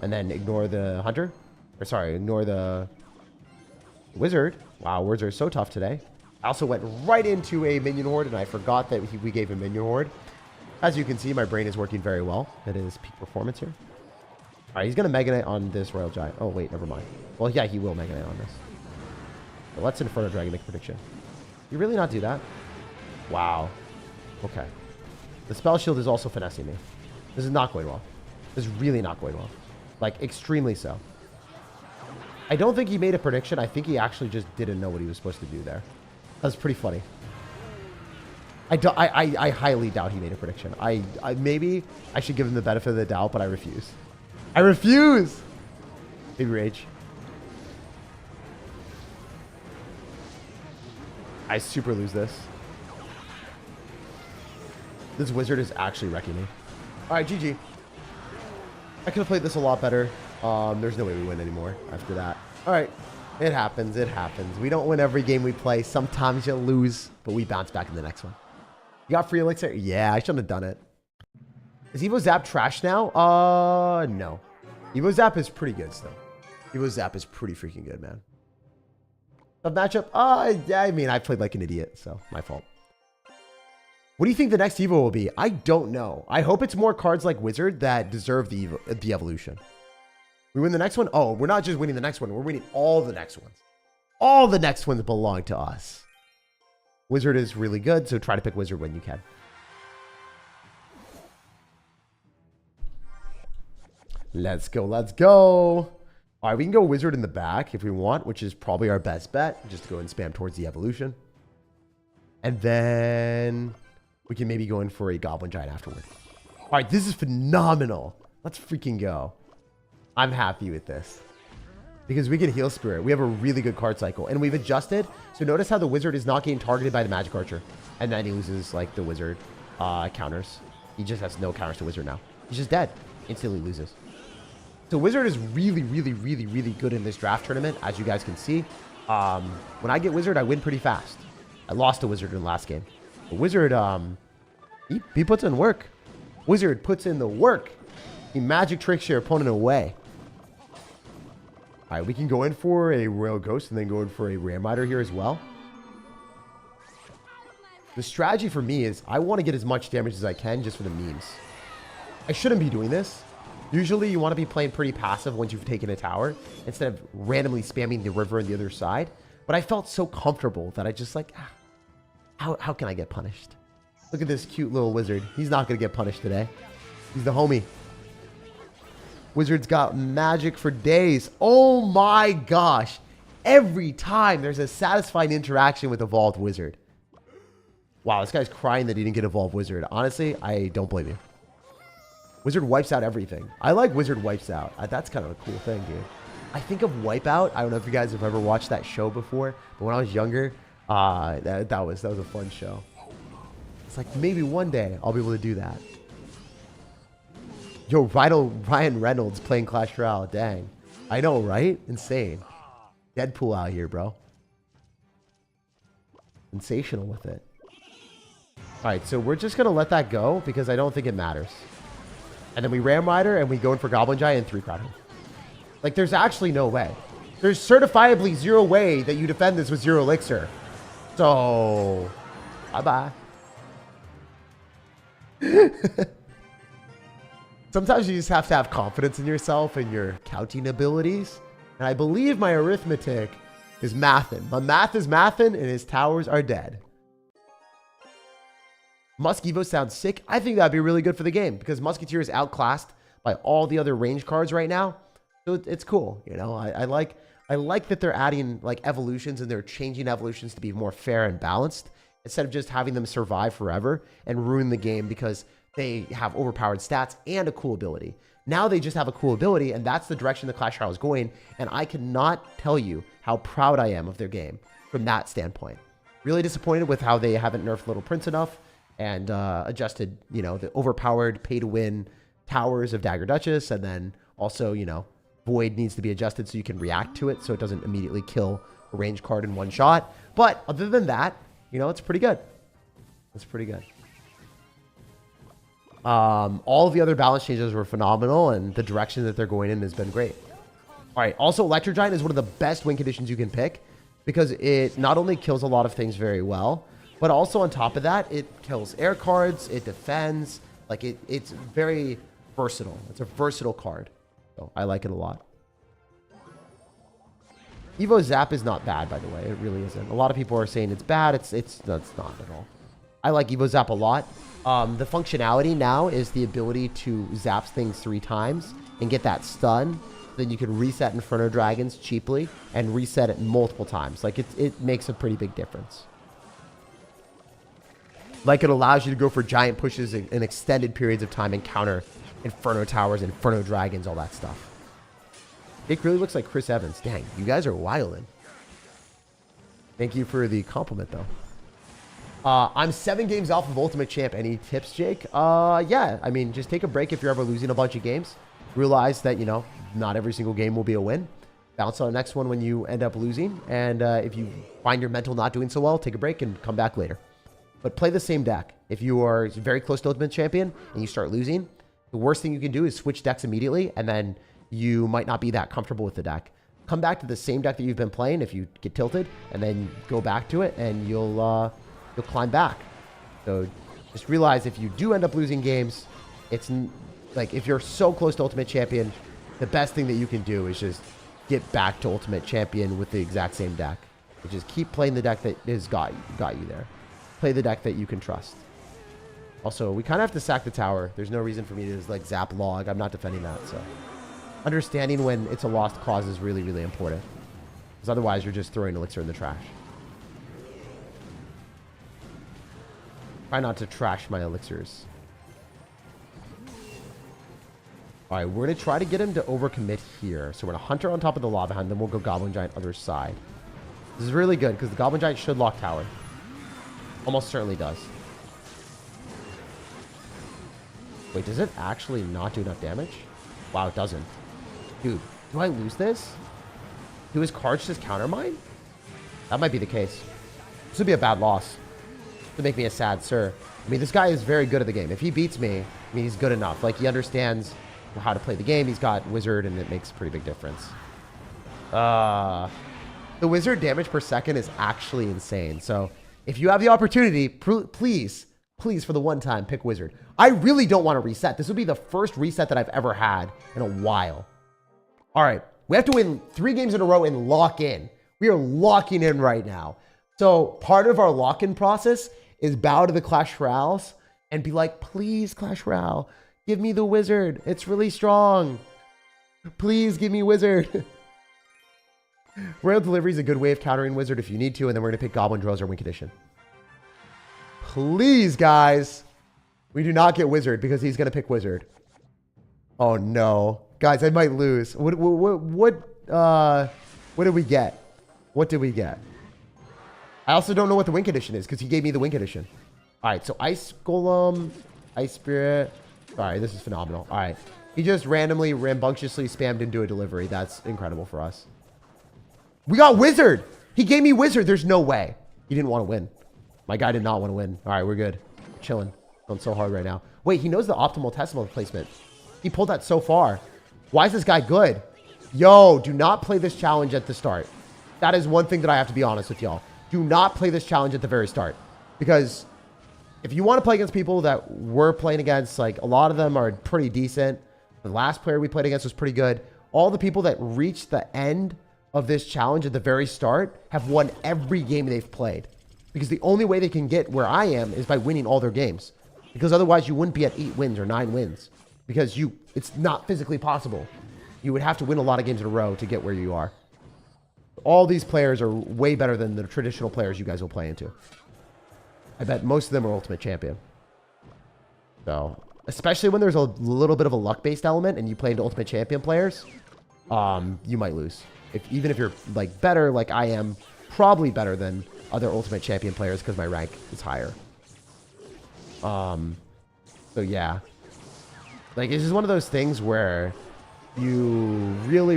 And then ignore the Hunter. Or sorry, ignore the Wizard. Wow, Wizard is so tough today. I also went right into a Minion Horde, and I forgot that we gave a Minion Horde. As you can see, my brain is working very well. It is peak performance here. All right, he's going to Mega Knight on this Royal Giant. Oh, wait, never mind. Well, yeah, he will Mega Knight on this. But let's Inferno Dragon make a prediction. You really not do that? Wow. Okay. The Spell Shield is also finessing me. This is not going well. This is really not going well. Like, extremely so. I don't think he made a prediction. I think he actually just didn't know what he was supposed to do there. That's pretty funny. I highly doubt he made a prediction. Maybe I should give him the benefit of the doubt, but I refuse. I refuse! Big rage. I super lose this. This Wizard is actually wrecking me. Alright, GG. I could have played this a lot better. There's no way we win anymore after that. Alright. It happens. It happens. We don't win every game we play. Sometimes you lose, but we bounce back in the next one. You got free elixir? Yeah, I shouldn't have done it. Is Evo Zap trash now? No. Evo Zap is pretty good still. Evo Zap is pretty freaking good, man. The matchup? Yeah, I mean, I played like an idiot, so my fault. What do you think the next Evo will be? I don't know. I hope it's more cards like Wizard that deserve the evolution. We win the next one? Oh, we're not just winning the next one. We're winning all the next ones. All the next ones belong to us. Wizard is really good, so try to pick Wizard when you can. Let's go, let's go. All right, we can go Wizard in the back if we want, which is probably our best bet. Just go and spam towards the evolution. And then we can maybe go in for a Goblin Giant afterward. All right, this is phenomenal. Let's freaking go. I'm happy with this. Because we can Heal Spirit. We have a really good card cycle. And we've adjusted. So notice how the Wizard is not getting targeted by the Magic Archer. And then he loses, like, the Wizard counters. He just has no counters to Wizard now. He's just dead. Instantly loses. So Wizard is really, really, really, really good in this draft tournament, as you guys can see. When I get Wizard, I win pretty fast. I lost a Wizard in the last game. But Wizard, he puts in work. Wizard puts in the work. He magic tricks your opponent away. All right, we can go in for a Royal Ghost and then go in for a Ram Rider here as well. The strategy for me is I want to get as much damage as I can just for the memes. I shouldn't be doing this. Usually you want to be playing pretty passive once you've taken a tower instead of randomly spamming the river on the other side. But I felt so comfortable that I just like, how can I get punished? Look at this cute little wizard. He's not going to get punished today. He's the homie. Wizard's got magic for days. Oh my gosh. Every time there's a satisfying interaction with Evolved Wizard. Wow, this guy's crying that he didn't get Evolved Wizard. Honestly, I don't blame you. Wizard wipes out everything. I like Wizard wipes out. That's kind of a cool thing, dude. I think of Wipeout. I don't know if you guys have ever watched that show before, but when I was younger, that was a fun show. It's like maybe one day I'll be able to do that. Yo, Ryan Reynolds playing Clash Royale. Dang. I know, right? Insane. Deadpool out here, bro. Sensational with it. All right, so we're just going to let that go because I don't think it matters. And then we Ram Rider and we go in for Goblin Giant and 3-crowd him. Like, there's actually no way. There's certifiably zero way that you defend this with 0 elixir. So, bye-bye. Sometimes you just have to have confidence in yourself and your counting abilities. And I believe my arithmetic is mathin'. My math is mathin' and his towers are dead. Musk Evo sounds sick. I think that'd be really good for the game because Musketeer is outclassed by all the other range cards right now. So it's cool. You know, I like that they're adding like evolutions and they're changing evolutions to be more fair and balanced instead of just having them survive forever and ruin the game because they have overpowered stats and a cool ability. Now they just have a cool ability and that's the direction the Clash Royale is going. And I cannot tell you how proud I am of their game from that standpoint. Really disappointed with how they haven't nerfed Little Prince enough and adjusted, you know, the overpowered pay-to-win towers of Dagger Duchess. And then also, you know, Void needs to be adjusted so you can react to it so it doesn't immediately kill a range card in one shot. But other than that, you know, it's pretty good. It's pretty good. All of the other balance changes were phenomenal and the direction that they're going in has been great. All right. Also, Electro Giant is one of the best win conditions you can pick because it not only kills a lot of things very well, but also on top of that, it kills air cards, it defends, like it's very versatile. It's a versatile card. So I like it a lot. Evo Zap is not bad, by the way. It really isn't. A lot of people are saying it's bad. It's not at all. I like Evo Zap a lot. The functionality now is the ability to zap things 3 times and get that stun. Then you can reset Inferno Dragons cheaply and reset it multiple times. Like it makes a pretty big difference. Like it allows you to go for giant pushes in extended periods of time and counter Inferno Towers, Inferno Dragons, all that stuff. It really looks like Chris Evans. Dang, you guys are wildin'. Thank you for the compliment, though. I'm 7 games off of Ultimate Champ. Any tips, Jake? Yeah, I mean, just take a break if you're ever losing a bunch of games. Realize that, you know, not every single game will be a win. Bounce on the next one when you end up losing. And if you find your mental not doing so well, take a break and come back later. But play the same deck. If you are very close to Ultimate Champion and you start losing, the worst thing you can do is switch decks immediately, and then you might not be that comfortable with the deck. Come back to the same deck that you've been playing if you get tilted, and then go back to it, and you'll climb back. So just realize if you do end up losing games, it's like if you're so close to Ultimate Champion, the best thing that you can do is just get back to Ultimate Champion with the exact same deck. And just keep playing the deck that has got you there. Play the deck that you can trust. Also, we kind of have to sack the tower. There's no reason for me to just like zap log. I'm not defending that, so. Understanding when it's a lost cause is really, really important. Because otherwise, you're just throwing elixir in the trash. Try not to trash my elixirs. All right, we're going to try to get him to overcommit here. So we're going to Hunter on top of the Lava Hound, then we'll go Goblin Giant other side. This is really good because the Goblin Giant should lock tower. Almost certainly does. Wait, does it actually not do enough damage? Wow, it doesn't. Dude, do I lose this? Do his cards just counter mine? That might be the case. This would be a bad loss. To make me a sad sir. I mean, this guy is very good at the game. If he beats me, I mean, he's good enough. Like, he understands how to play the game. He's got wizard, and it makes a pretty big difference. The wizard damage per second is actually insane. So, if you have the opportunity, please, for the one time, pick wizard. I really don't want to reset. This would be the first reset that I've ever had in a while. All right. We have to win 3 games in a row and lock in. We are locking in right now. So, part of our lock-in process is bow to the Clash Royales and be like, please, Clash Royale, give me the wizard. It's really strong. Please give me wizard. Royal Delivery is a good way of countering wizard if you need to, and then we're going to pick Goblin Drills or Win Condition. Please, guys. We do not get wizard because he's going to pick wizard. Oh, no. Guys, I might lose. What did we get? What did we get? I also don't know what the win condition is because he gave me the win condition. All right, so Ice Golem, Ice Spirit. All right, this is phenomenal. All right. He just randomly, rambunctiously spammed into a delivery. That's incredible for us. We got wizard. He gave me wizard. There's no way. He didn't want to win. My guy did not want to win. All right, we're good. Chilling. Going so hard right now. Wait, he knows the optimal decimal placement. He pulled that so far. Why is this guy good? Yo, do not play this challenge at the start. That is one thing that I have to be honest with y'all. Do not play this challenge at the very start. Because if you want to play against people that we're playing against, like a lot of them are pretty decent. The last player we played against was pretty good. All the people that reached the end of this challenge at the very start have won every game they've played. Because the only way they can get where I am is by winning all their games. Because otherwise you wouldn't be at 8 wins or 9 wins. Because it's not physically possible. You would have to win a lot of games in a row to get where you are. All these players are way better than the traditional players you guys will play into. I bet most of them are Ultimate Champion. So, especially when there's a little bit of a luck-based element and you play into Ultimate Champion players, you might lose. Even if you're like better, like I am, probably better than other Ultimate Champion players because my rank is higher. So yeah. Like, it's just one of those things where you really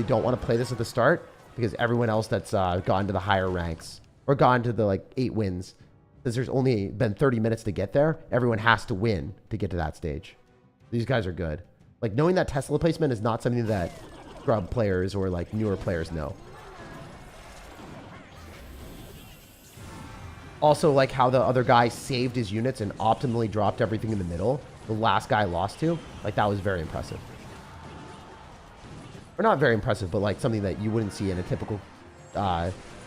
don't want to play this at the start because everyone else that's gone to the higher ranks or gone to the like 8 wins, since there's only been 30 minutes to get there, everyone has to win to get to that stage. These guys are good. Like, knowing that Tesla placement is not something that scrub players or like newer players know. Also, like how the other guy saved his units and optimally dropped everything in the middle. The last guy lost to, like, that was very impressive. Or not very impressive, but like something that you wouldn't see in a typical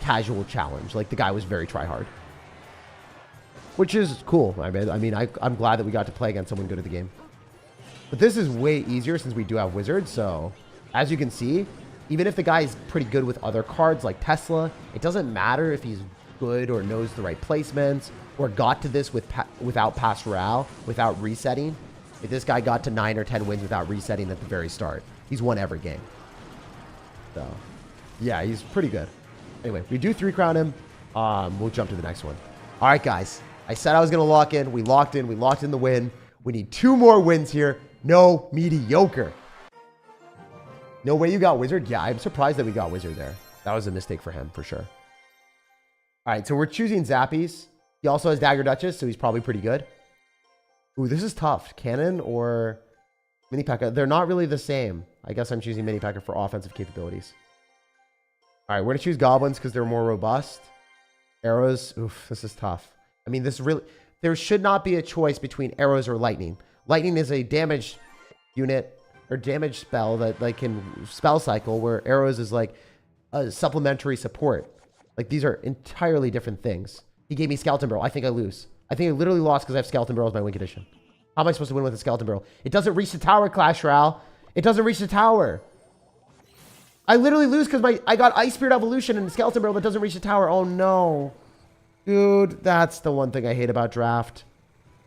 casual challenge. Like, the guy was very try-hard. Which is cool. I mean, I'm glad that we got to play against someone good at the game. But this is way easier since we do have wizards. So, as you can see, even if the guy is pretty good with other cards like Tesla, it doesn't matter if he's good or knows the right placements or got to this without Pass Royale, without resetting. If this guy got to 9 or 10 wins without resetting at the very start, he's won every game. So, yeah, he's pretty good. Anyway, we do 3 crown him. We'll jump to the next one. All right, guys. I said I was going to lock in. We locked in. We locked in the win. We need 2 more wins here. No mediocre. No way you got wizard? Yeah, I'm surprised that we got wizard there. That was a mistake for him, for sure. All right, so we're choosing Zappies. He also has Dagger Duchess, so he's probably pretty good. Ooh, this is tough. Cannon or Mini P.E.K.K.A. They're not really the same. I guess I'm choosing Mini P.E.K.K.A. for offensive capabilities. All right, we're going to choose Goblins because they're more robust. Arrows. Oof, this is tough. I mean, this really... There should not be a choice between arrows or lightning. Lightning is a damage unit or damage spell that like can spell cycle, where arrows is like a supplementary support. Like, these are entirely different things. He gave me Skeleton Barrel. I think I lose. I think I literally lost because I have Skeleton Barrel as my win condition. How am I supposed to win with a Skeleton Barrel? It doesn't reach the tower, Clash Royale. It doesn't reach the tower. I literally lose because I got Ice Spirit Evolution and Skeleton Barrel that doesn't reach the tower. Oh, no. Dude, that's the one thing I hate about draft.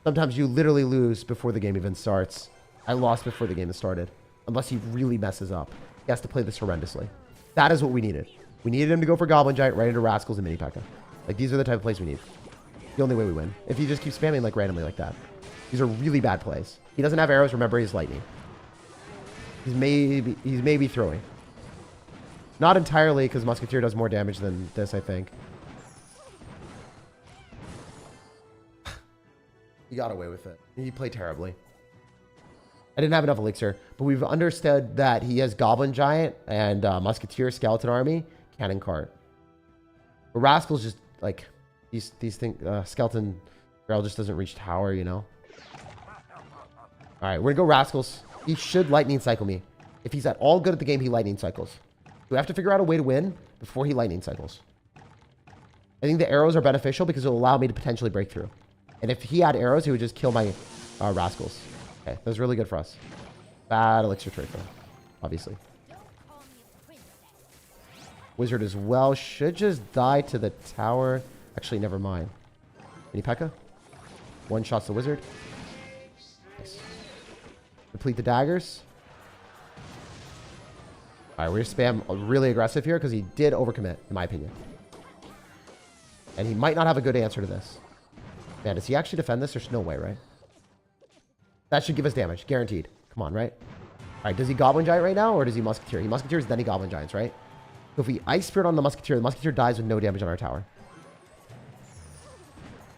Sometimes you literally lose before the game even starts. I lost before the game started. Unless he really messes up. He has to play this horrendously. That is what we needed. We needed him to go for Goblin Giant right into Rascals and Mini P.E.K.K.A. Like, these are the type of plays we need. The only way we win. If he just keeps spamming, like, randomly like that. These are really bad plays. He doesn't have arrows. Remember, he's lightning. He's maybe throwing. Not entirely, because Musketeer does more damage than this, I think. He got away with it. He played terribly. I didn't have enough elixir, but we've understood that he has Goblin Giant and Musketeer, Skeleton Army, Cannon Cart. But Rascal's just, like, these things, Skeleton Barrel just doesn't reach tower, you know? Alright, we're gonna go Rascals. He should Lightning Cycle me. If he's at all good at the game, he Lightning Cycles. We have to figure out a way to win before he Lightning Cycles. I think the arrows are beneficial because it will allow me to potentially break through. And if he had arrows, he would just kill my Rascals. Okay, that was really good for us. Bad elixir trade though, obviously. Wizard as well. Should just die to the tower. Actually, never mind. Mini P.E.K.K.A. One shots the wizard. Nice. Complete the daggers. Alright, we're going to spam really aggressive here because he did overcommit, in my opinion. And he might not have a good answer to this. Man, does he actually defend this? There's no way, right? That should give us damage. Guaranteed. Come on, right? Alright, does he Goblin Giant right now, or does he Musketeer? He Musketeers, then he Goblin Giants, right? So if we Ice Spirit on the Musketeer dies with no damage on our tower.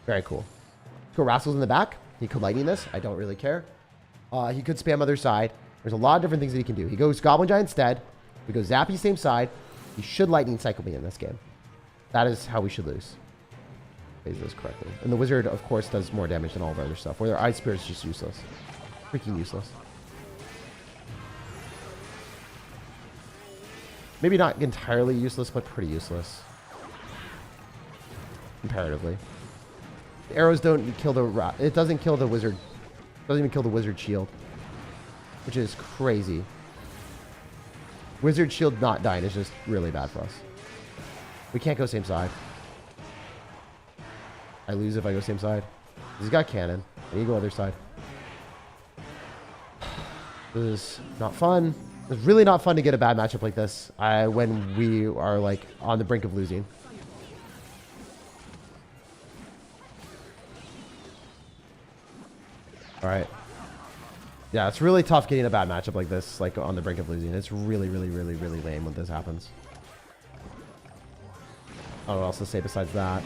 Very cool. Let's go Rascals in the back. He could Lightning this. I don't really care. He could spam other side. There's a lot of different things that he can do. He goes Goblin Giant instead. We go Zappy same side. He should Lightning Cycle me in this game. That is how we should lose. Phase this correctly. And the Wizard, of course, does more damage than all of our other stuff. Where their Ice Spirit is just useless. Freaking useless. Maybe not entirely useless, but pretty useless. Comparatively. The arrows don't kill the... It doesn't kill the Wizard. It doesn't even kill the Wizard Shield. Which is crazy. Wizard Shield not dying is just really bad for us. We can't go same side. I lose if I go same side. He's got cannon. I need to go other side. This is not fun. It's really not fun to get a bad matchup like this when we are like on the brink of losing. All right. Yeah, it's really tough getting a bad matchup like this, like on the brink of losing. It's really, really, really, really lame when this happens. I don't know what else to say besides that.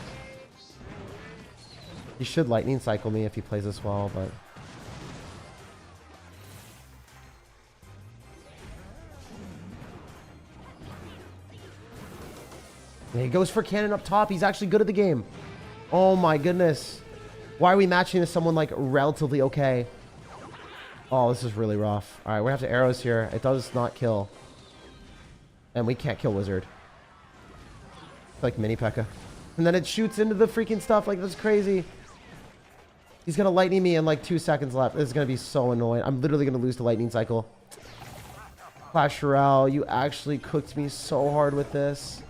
He should Lightning Cycle me if he plays this well, but... Yeah, he goes for cannon up top. He's actually good at the game. Oh my goodness. Why are we matching to someone like relatively okay? Oh, this is really rough. All right, we have to arrows here. It does not kill. And we can't kill Wizard. It's like mini P.E.K.K.A. And then it shoots into the freaking stuff. Like, that's crazy. He's going to lightning me in like 2 seconds left. This is going to be so annoying. I'm literally going to lose the lightning cycle. Clash Royale, you actually cooked me so hard with this.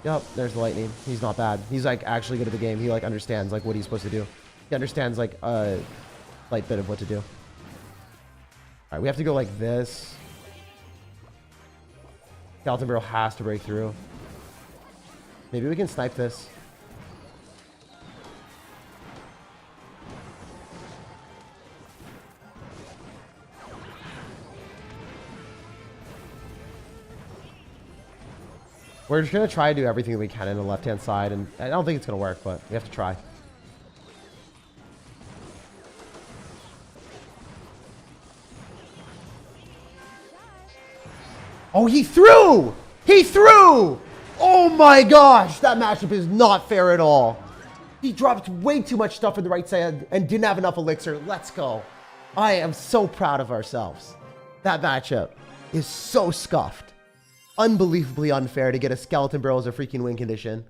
Yep, there's the lightning. He's not bad. He's like actually good at the game. He like understands like what he's supposed to do. He understands like a slight bit of what to do. All right, we have to go like this. Skeleton Barrel has to break through. Maybe we can snipe this. We're just going to try to do everything we can in the left-hand side, and I don't think it's going to work, but we have to try. Oh, he threw! He threw! Oh my gosh, that matchup is not fair at all. He dropped way too much stuff on the right side and didn't have enough elixir. Let's go. I am so proud of ourselves. That matchup is so scuffed. Unbelievably unfair to get a Skeleton Barrel as a freaking win condition.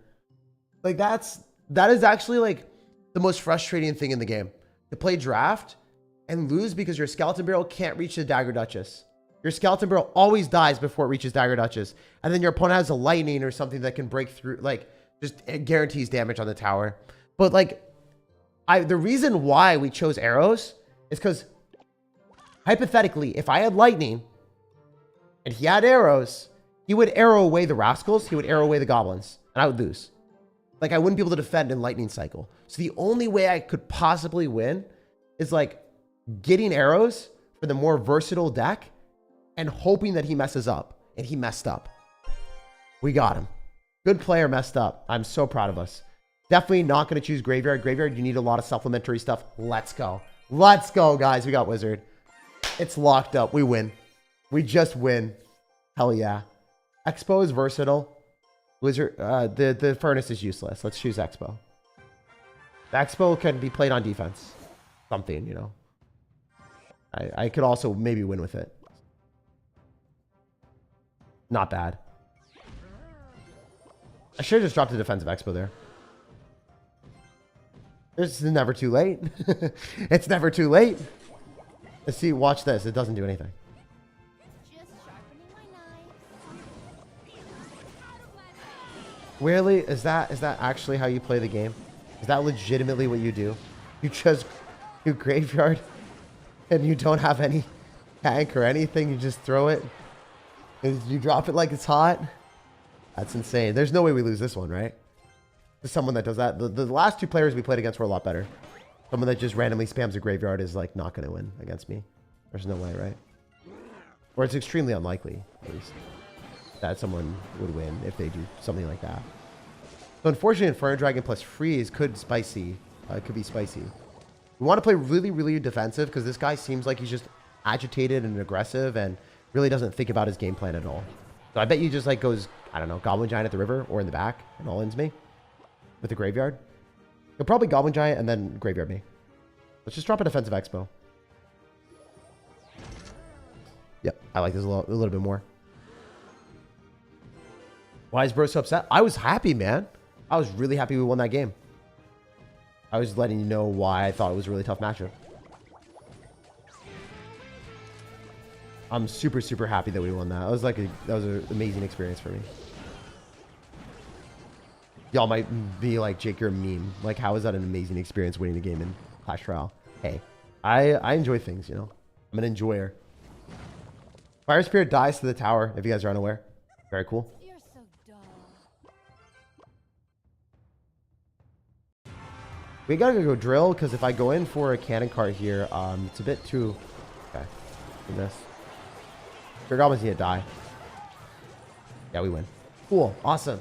Like that is actually like the most frustrating thing in the game. To play draft and lose because your Skeleton Barrel can't reach the Dagger Duchess. Your Skeleton Barrel always dies before it reaches Dagger Duchess. And then your opponent has a lightning or something that can break through, like just it guarantees damage on the tower. But like the reason why we chose arrows is because hypothetically, if I had lightning and he had arrows, he would arrow away the Rascals. He would arrow away the Goblins. And I would lose. Like, I wouldn't be able to defend in Lightning Cycle. So the only way I could possibly win is, like, getting arrows for the more versatile deck and hoping that he messes up. And he messed up. We got him. Good player messed up. I'm so proud of us. Definitely not going to choose Graveyard. Graveyard, you need a lot of supplementary stuff. Let's go. Let's go, guys. We got Wizard. It's locked up. We win. We just win. Hell yeah. Expo is versatile. Wizard, the Furnace is useless. Let's choose Expo. The Expo can be played on defense. Something, you know. I could also maybe win with it. Not bad. I should have just dropped a defensive Expo there. It's never too late. It's never too late. Let's see, watch this. It doesn't do anything. Really? Is that actually how you play the game? Is that legitimately what you do? You just do Graveyard and you don't have any tank or anything. You just throw it and you drop it like it's hot. That's insane. There's no way we lose this one, right? There's someone that does that. The last two players we played against were a lot better. Someone that just randomly spams a Graveyard is like not going to win against me. There's no way, right? Or it's extremely unlikely, at least, that someone would win if they do something like that. So unfortunately, Inferno Dragon plus Freeze could be spicy. We want to play really, really defensive because this guy seems like he's just agitated and aggressive and really doesn't think about his game plan at all. So I bet you just like goes, I don't know, Goblin Giant at the river or in the back and all-ins me with the Graveyard. He'll probably Goblin Giant and then Graveyard me. Let's just drop a defensive Expo. Yep, I like this a little bit more. Why is bro so upset? I was happy, man. I was really happy we won that game. I was letting you know why I thought it was a really tough matchup. I'm super, super happy that we won that. That was an amazing experience for me. Y'all might be like, Jake, you're a meme. Like, how is that an amazing experience winning the game in Clash Royale? Hey, I enjoy things, you know. I'm an enjoyer. Fire Spirit dies to the tower, if you guys are unaware. Very cool. You're so dull. We gotta go drill, because if I go in for a cannon cart here, it's a bit too... Okay. Goodness. Your goblins need to die. Yeah, we win. Cool. Awesome.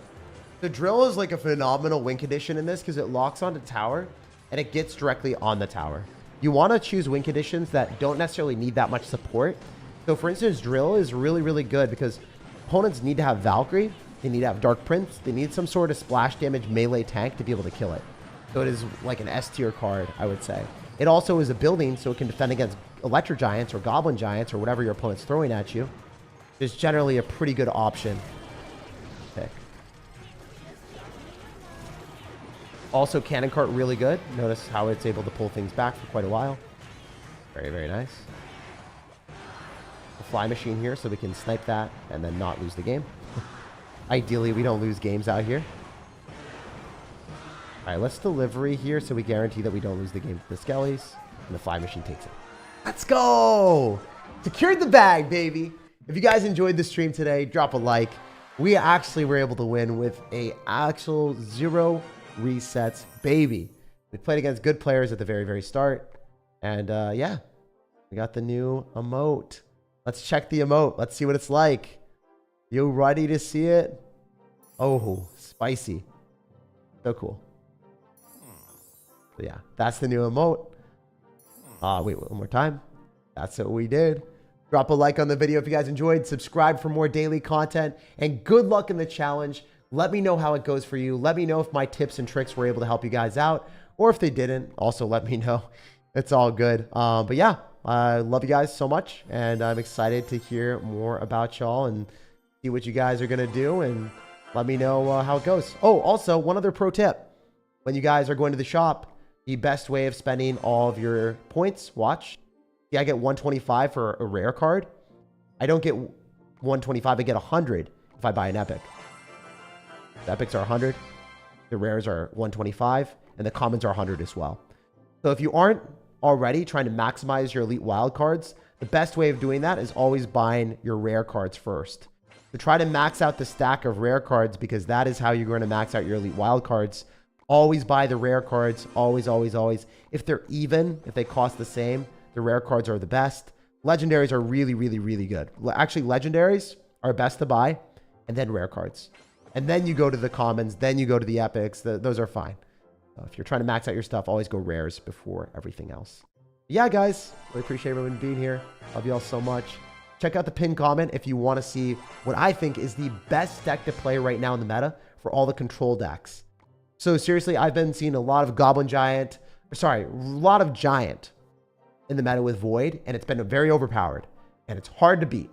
The drill is like a phenomenal win condition in this because it locks onto tower and it gets directly on the tower. You want to choose win conditions that don't necessarily need that much support. So for instance, drill is really, really good because opponents need to have Valkyrie. They need to have Dark Prince. They need some sort of splash damage melee tank to be able to kill it. So it is like an S tier card, I would say. It also is a building so it can defend against Electro Giants or Goblin Giants or whatever your opponent's throwing at you. It's generally a pretty good option to pick. Also, Cannon Cart really good. Notice how it's able to pull things back for quite a while. Very, very nice. The Fly Machine here so we can snipe that and then not lose the game. Ideally, we don't lose games out here. All right, let's delivery here so we guarantee that we don't lose the game to the Skellies. And the Fly Machine takes it. Let's go! Secured the bag, baby! If you guys enjoyed the stream today, drop a like. We actually were able to win with a actual 0 resets, baby. We played against good players at the very, very start. And yeah, we got the new emote. Let's check the emote. Let's see what it's like. You ready to see it? Oh, spicy. So cool. So yeah, that's the new emote. Wait, one more time. That's what we did. Drop a like on the video if you guys enjoyed. Subscribe for more daily content. And good luck in the challenge. Let me know how it goes for you. Let me know if my tips and tricks were able to help you guys out. Or if they didn't, also let me know. It's all good. But yeah, I love you guys so much. And I'm excited to hear more about y'all and see what you guys are going to do. And let me know how it goes. Oh, also, one other pro tip. When you guys are going to the shop, the best way of spending all of your points, watch. See, I get 125 for a rare card. I don't get 125. I get 100 if I buy an epic. The epics are 100. The rares are 125. And the commons are 100 as well. So if you aren't already trying to maximize your elite wild cards, the best way of doing that is always buying your rare cards first. So try to max out the stack of rare cards because that is how you're going to max out your elite wild cards. Always buy the rare cards. Always, always, always. If they're even, if they cost the same, the rare cards are the best. legendaries are really, really, really good. Actually, legendaries are best to buy, and then rare cards. And then you go to the commons, then you go to the epics. Those are fine. If you're trying to max out your stuff, always go rares before everything else. Yeah, guys, really appreciate everyone being here. Love you all so much. Check out the pinned comment if you want to see what I think is the best deck to play right now in the meta for all the control decks. So seriously, I've been seeing a lot of Giant in the meta with Void, and it's been very overpowered, and it's hard to beat.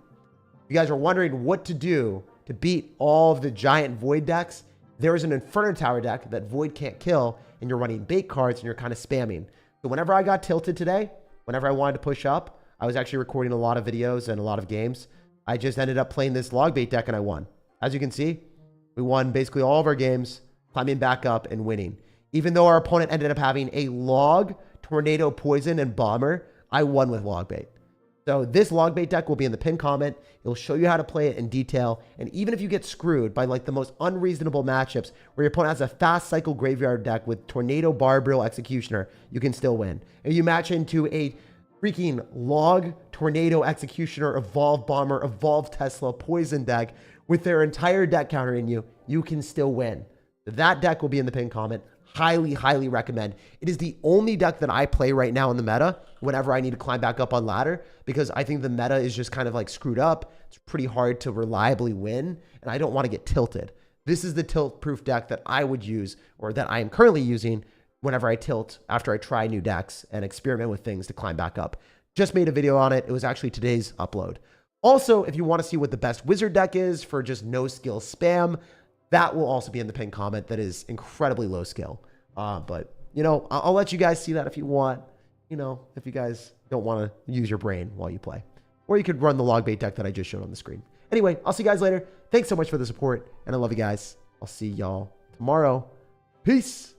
If you guys are wondering what to do to beat all of the giant Void decks, there is an Inferno Tower deck that Void can't kill, and you're running bait cards, and you're kind of spamming. So whenever I got tilted today, whenever I wanted to push up, I was actually recording a lot of videos and a lot of games. I just ended up playing this log bait deck, and I won. As you can see, we won basically all of our games, climbing back up and winning. Even though our opponent ended up having a log, tornado, poison, and bomber, I won with log bait. So this log bait deck will be in the pinned comment. It'll show you how to play it in detail. And even if you get screwed by like the most unreasonable matchups where your opponent has a fast cycle graveyard deck with tornado, barbarrel, executioner, you can still win. If you match into a freaking log, tornado, executioner, evolve bomber, evolve Tesla, poison deck with their entire deck countering you, you can still win. That deck will be in the pinned comment. Highly, highly recommend. It is the only deck that I play right now in the meta whenever I need to climb back up on ladder, because I think the meta is just kind of like screwed up. It's pretty hard to reliably win, and I don't want to get tilted. This is the tilt-proof deck that I would use, or that I am currently using whenever I tilt after I try new decks and experiment with things to climb back up. Just made a video on it. It was actually today's upload. Also, if you want to see what the best wizard deck is for just no skill spam, that will also be in the pinned comment. That is incredibly low skill. But, you know, I'll let you guys see that if you want, you know, if you guys don't want to use your brain while you play. Or you could run the log bait deck that I just showed on the screen. Anyway, I'll see you guys later. Thanks so much for the support, and I love you guys. I'll see y'all tomorrow. Peace.